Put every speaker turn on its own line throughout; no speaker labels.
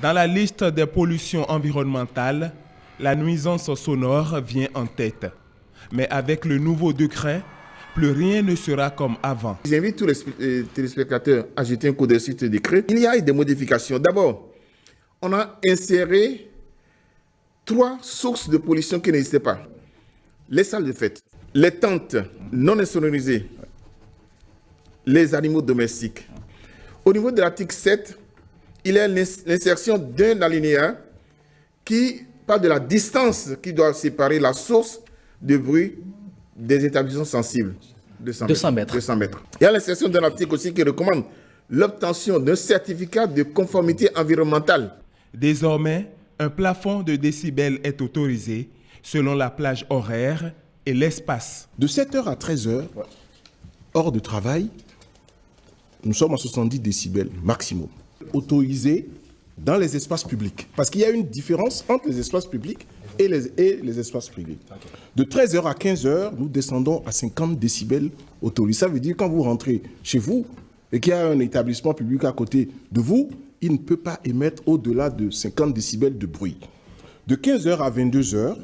Dans la liste des pollutions environnementales, la nuisance sonore vient en tête. Mais avec le nouveau décret, plus rien ne sera comme avant.
J'invite tous les téléspectateurs à jeter un coup d'œil sur ce décret. Il y a eu des modifications. D'abord, on a inséré 3 sources de pollution qui n'existaient pas. Les salles de fête, les tentes non insonorisées, les animaux domestiques. Au niveau de l'article 7, il y a l'insertion d'un alinéa qui parle de la distance qui doit séparer la source de bruit des établissements sensibles. 200 mètres. Il y a l'insertion d'un article aussi qui recommande l'obtention d'un certificat de conformité environnementale.
Désormais, un plafond de décibels est autorisé selon la plage horaire et l'espace.
De 7h à 13h, hors de travail, nous sommes à 70 décibels maximum. Autorisé dans les espaces publics. Parce qu'il y a une différence entre les espaces publics et les espaces privés. De 13h à 15h, nous descendons à 50 décibels autorisés. Ça veut dire que quand vous rentrez chez vous et qu'il y a un établissement public à côté de vous, il ne peut pas émettre au-delà de 50 décibels de bruit. De 15h à 22h,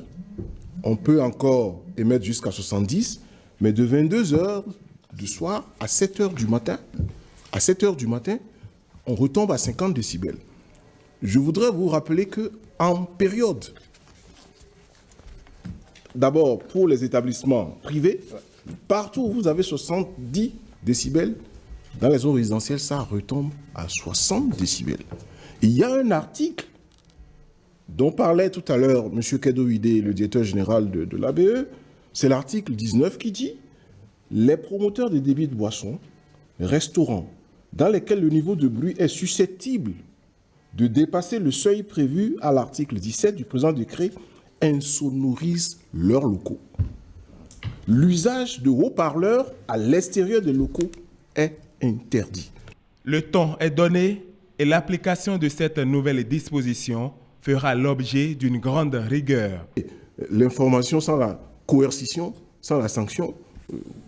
on peut encore émettre jusqu'à 70, mais de 22h du soir à 7h du matin, on retombe à 50 décibels. Je voudrais vous rappeler qu'en période, d'abord pour les établissements privés, partout où vous avez 70 décibels, dans les zones résidentielles, ça retombe à 60 décibels. Il y a un article dont parlait tout à l'heure M. Kedoide, le directeur général de l'ABE, c'est l'article 19 qui dit « Les promoteurs des débits de boissons, restaurants, dans lesquels le niveau de bruit est susceptible de dépasser le seuil prévu à l'article 17 du présent décret, insonorisent leurs locaux. L'usage de haut-parleurs à l'extérieur des locaux est interdit. »
Le ton est donné et l'application de cette nouvelle disposition fera l'objet d'une grande rigueur.
L'information sans la coercition, sans la sanction,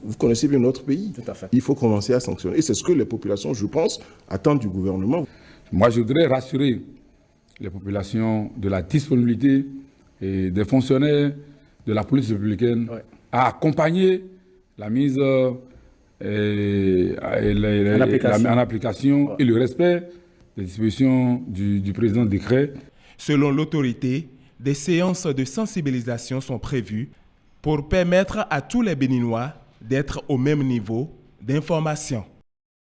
vous connaissez bien notre pays.
Tout à fait.
Il faut commencer à sanctionner. Et c'est ce que les populations, je pense, attendent du gouvernement.
Moi, je voudrais rassurer les populations de la disponibilité et des fonctionnaires de la police républicaine à accompagner la mise en application et le respect des dispositions du présent décret.
Selon l'autorité, des séances de sensibilisation sont prévues pour permettre à tous les Béninois d'être au même niveau d'information.